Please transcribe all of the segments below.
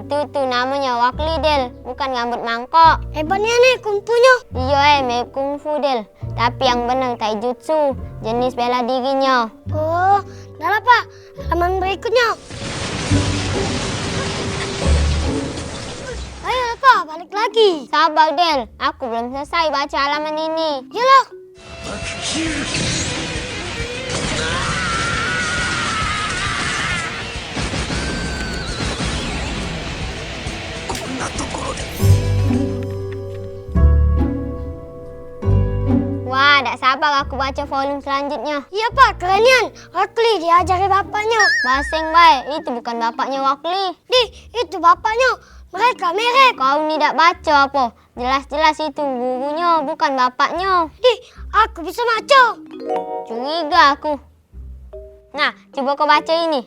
Itu namanya wakli, Del. Bukan ngambut mangkok. Hebatnya nih kungfunya. Iya, mirip kungfu, Del. Tapi yang benar taijutsu, jenis bela dirinya. Oh, dah Pak. Halaman berikutnya. Ayo Pak, balik lagi. Sabar, Del. Aku belum selesai baca halaman ini. Yalah. Wah, tak sabar aku baca volume selanjutnya. Iya Pak, kerennya. Wakli diajari bapaknya. Basing, baik. Itu bukan bapaknya Wakli. Itu bapaknya. Mereka mirip. Kau ni tak baca apa? Jelas-jelas itu gurunya, bukan bapaknya. Aku bisa baca. Curiga aku. Nah, coba kau baca ini.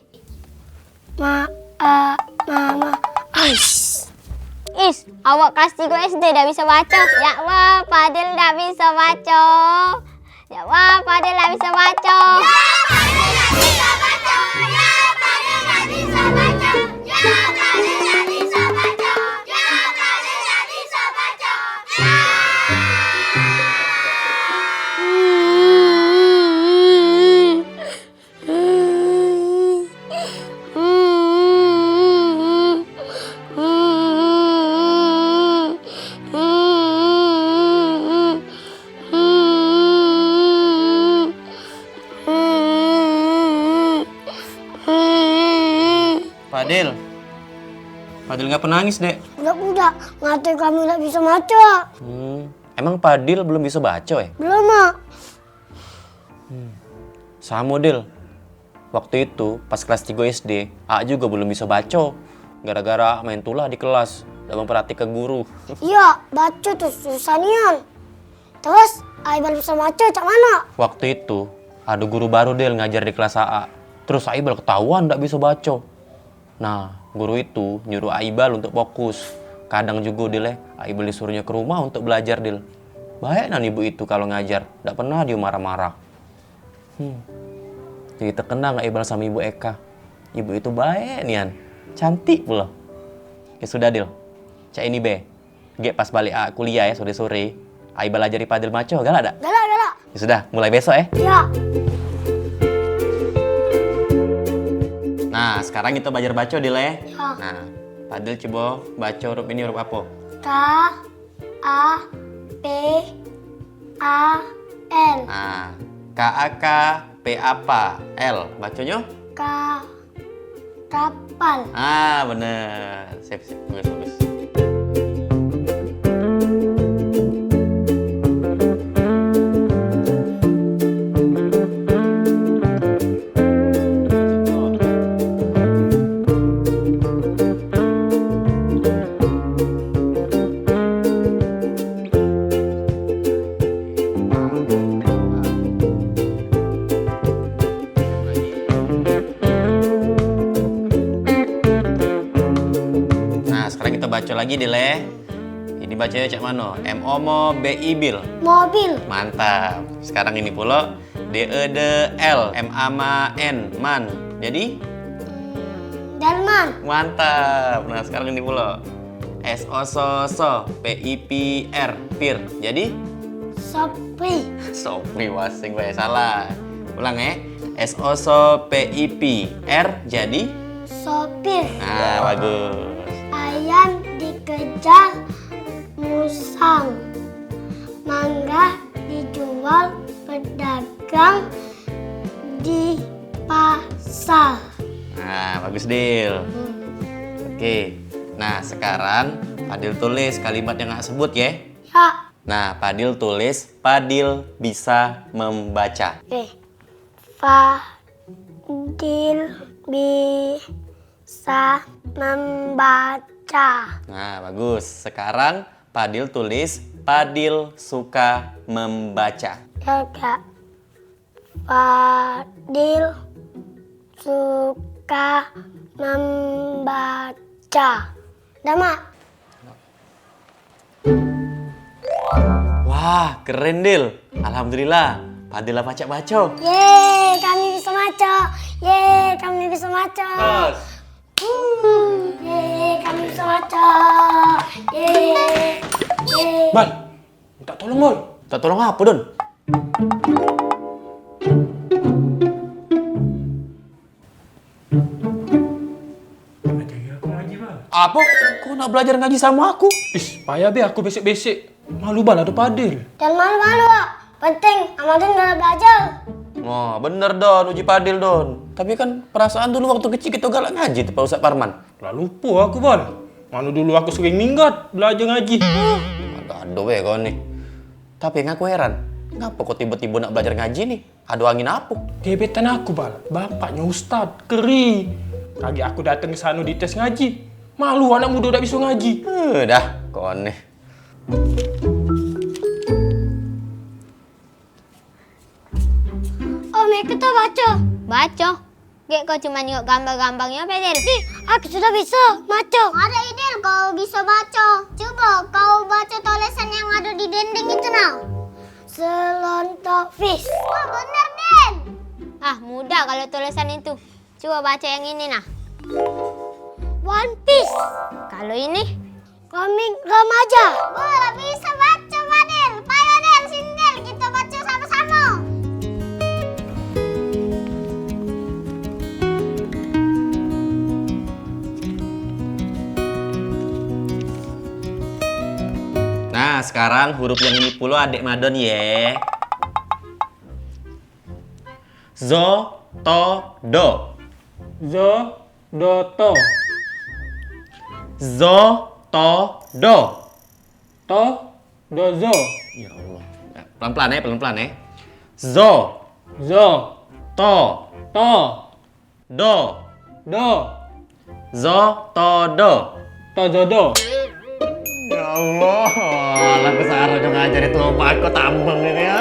Mama. Is, awak kelas 3 SD dah bisa baca. Ya wah, Fadil dah bisa baca. Ya wah, Fadil dah bisa baca. Ya, Fadil dah bisa baca. Ya, Fadil dah bisa baca. Ya, Fadil dah bisa baca. Ya, Fadil dah bisa baca. Fadil nggak penangis, Dek. Udah, ngatain kamu nggak bisa baca. Emang Fadil belum bisa baca ya? Belum, Mak. Sama, Dil. Waktu itu, pas kelas 3 SD, A juga belum bisa baca. Gara-gara main tulah di kelas, dan memperhatikan guru. Iya, baca tuh susah nian. Terus, Aibal bisa baca cak mana? Waktu itu, ada guru baru, Dil, ngajar di kelas AA. Terus Aibal ketahuan nggak bisa baca. Nah, guru itu nyuruh Aibal untuk fokus. Kadang juga, Dil, Aibal disuruhnya ke rumah untuk belajar, Dil. Baik nan ibu itu kalau ngajar, nggak pernah dia marah-marah. Jadi terkenal nggak Aibal sama Ibu Eka. Ibu itu baik nian, cantik pula. Ya sudah, Dil. Cak ini be. Gek pas balik kuliah ya sore-sore. Aibal ajari Fadil maco, galak dak? Galak. Ya sudah, mulai besok ya. Ya. Nah, sekarang kita belajar baca, Dil ya. Ya. Nah, Fadil coba baca huruf ini huruf apa? K, A, P, A, L. Nah, K-A-K, P-A-P, L. Bacanya? Kapal. Ah, bener. Sip. Bagus. Baca lagi, Dile. Ini bacanya cak mano? M-O-M-O B-I-Bil. Mobil. Mantap. Sekarang ini pula D-E-D-L M-A-M-A-N man. Jadi? Dalman. Mantap. Nah, sekarang ini pula S-O-S-O P-I-P-R Pir. Jadi? Sopri. Sopri, wasing gue salah. Ulang ya. S-O-S-O P-I-P-R jadi? Sopir. Nah, bagus. Ayam dikejar musang. Mangga dijual pedagang di pasar. Nah, bagus, Dil. Oke. Nah, sekarang Fadil tulis kalimat yang nggak sebut ya. Ya. Nah, Fadil tulis Fadil bisa membaca. Oke. Fadil bisa membaca. Nah, bagus. Sekarang Fadil tulis Fadil suka membaca. Kakak. Fadil suka membaca. Dama. Wah, keren, Dil. Alhamdulillah. Fadil baca-baca. Yeay, kami bisa baca. Yeay, kami bisa baca. Terus. Yeay, kami bisa baca. Yeay. Yeay. Bal, minta tolong Bal. Tak tolong apa, Don? Ajari aku ngaji Bal. Apa? Kau nak belajar ngaji sama aku? Ish, payah be aku besik-besik. Malu Bal ada Padil. Jangan malu-malu, Wak. Penting, Amadun gak belajar. Wah, bener Don, uji padil Don. Tapi kan perasaan dulu waktu kecil kita galak ngaji tuh Pak Ustaz Parman. Lah lupa aku Bal. Mana dulu aku sering minggat belajar ngaji. Aduh weh kau nih. Tapi ngaku heran, ngapa kau tiba-tiba nak belajar ngaji nih? Ada angin apa? Gebetan aku Bal, bapaknya Ustad, keri. Kaki aku datang ke sana di tes ngaji. Malu anak muda udah bisa ngaji. Dah, kau nih. Oh, mereka tak baca. Baca. Gek kau cuma nengok gambar-gambarnya apa, Del? Aku sudah bisa baca. Ada ide kau bisa baca. Coba kau baca tulisan yang ada di dinding itu now. Selontok fish. Wah bener Den. Ah, mudah kalau tulisan itu. Coba baca yang ini nah. One Piece. Kalau ini, Komik remaja. Wah bisa baca Fadil. Payo Del, sini Del. Kita baca sama-sama. Nah, sekarang huruf yang ini puluh adik Madon ye. Zo, to, do. Zo, do, to. Zo, to, do. To, do, zo. Ya Allah. Pelan-pelan ya, pelan-pelan ya. Zo, Zo, to, to, do. do. Zo, to, do. To, zo, do. Ya Allah, lah kesana juga ngajar itu apa aku tambang ini ya.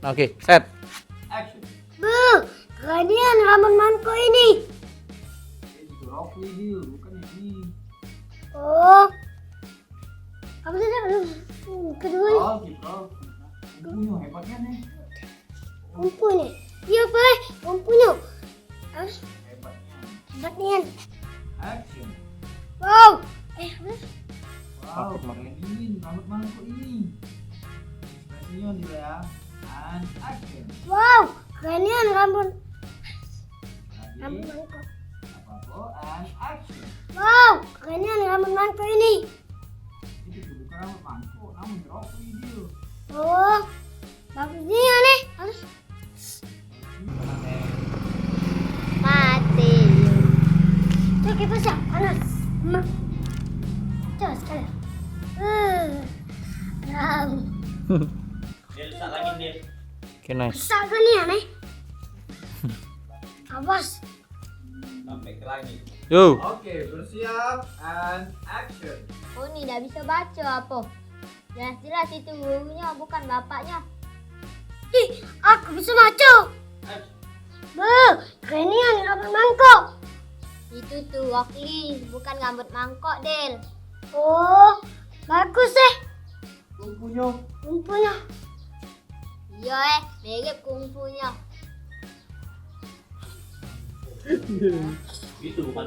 Oke, set. Keren rambut manko ini. Oh. Apa sih? Kedua. Kumpunya. Iya, Pak. Kumpunya. Hebatnya. Wow. Wow, keren ini rambut mangkuk ini. Ekspresinya nih ya. And action. Wow. Keren rambut Lagi. manko. Apa-apa and action. Wow. Keren rambut manko ini. Itu tuh bukan rambut mangkuk, namun drop video. Oh. Bagusnya nih. mati. Tuh kita siap. Panas. Coba sekali. Ram. Oke, nice. Besar kan ya nih? Awas. Yo. Oke, bersiap and action. Oh, ini dah bisa baca apa? Jelas-jelas itu gurunya bukan bapaknya. Ih, aku bisa baca. Keren ya rambut mangkok. Itu tuh Wakli, bukan rambut mangkok, Del. Oh, bagus Kumpunya. Kumpunya. Iya mirip kungfunya.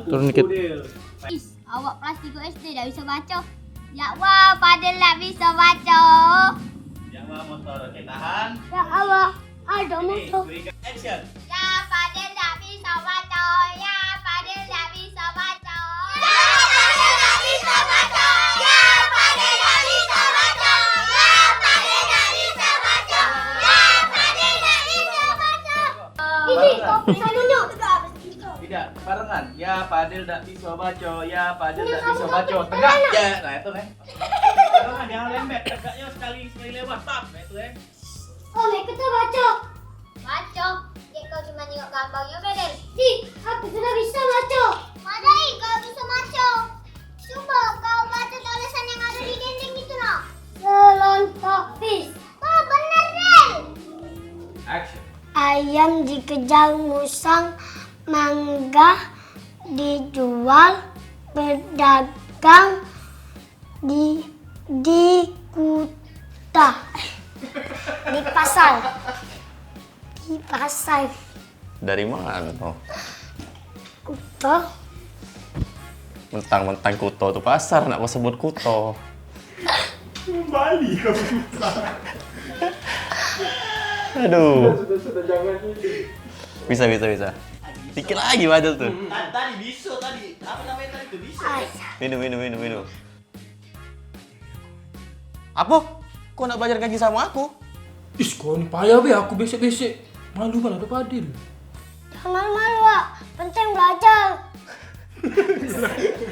Turun dikit. Is, awak kelas 3 SD dah bisa baca. Ya wah, Fadil tak bisa baca. Yang mau motor tahan. Ya Allah, ada motor. Action. Ya Fadil tak bisa baca. Ya Fadil tak bisa baca. Ya Fadil tak bisa baca. Ya Fadil tak bisa baca. Ya Fadil tak bisa baca. Ya Fadil tak bisa baca. Ini kau bisa nunjuk. Tidak, barengan. Ya, Padil tak bisa baca. Ya, Padil Ini tak kamu bisa tak baca. bisa Tegak. baca. Ya, nah itu nih. Barengan jangan lembek. Tegaknya sekali lewat. Tap, nah itu Oh, mereka tuh baca. Baco, kau cuma nengok gambarnya Bedel. Aku sudah bisa baca. Madai, kau bisa baca. Coba kau baca tulisan yang ada di dinding itu nak. Selontok fish. Oh benar Del. Action. Ayam dikejar musang, mangga dijual, pedagang di kuta, di pasar. Dari mana toh? Kuta. Mentang-mentang Kuto tuh pasar, nak kau sebut Kuto. Bali kamu. Aduh. Sudah jangan ini. Bisa. Dikit lagi Badul tuh. Tadi bisa tadi. Apa namanya tadi tuh bisa? Minum. Apa? Kau nak belajar ngaji sama aku? Is, kau ni payah be, aku besek-besek. Malu kan ada Fadil. Jangan malu-malu, Wak. Penting belajar.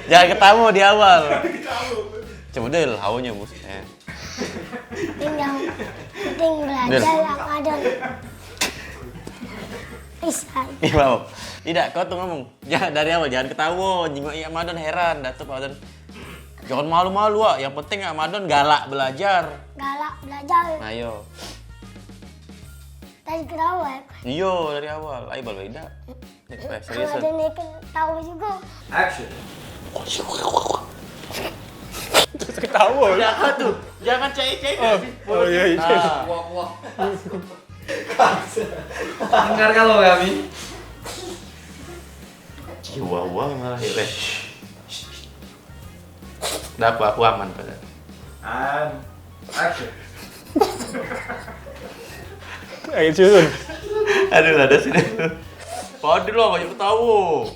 Jangan ketawa di awal. Coba Del, haunya bos. Penting belajar Ramadan. Bisa. Ih mau. Tidak, kau tuh ngomong. Jangan dari awal, jangan ketawa. Jengok Ramadan heran, datuk Ramadan. Jangan malu-malu, Wak. Yang penting Ramadan galak belajar. Galak belajar. Ayo. Tadi ketawa ya. Iyo dari awal. Ayo beda. Serius. Kalau ada nih tahu juga. Action. Ketawa. Jangan tuh. Jangan cai-cai. Oh iya. Nah, Wah. Dengar kalau kami. jiwa malah itu. Dapat aku aman pada. And action. Ayo Jun. Aduh, ada sini. Fadil lah, banyak ketawa.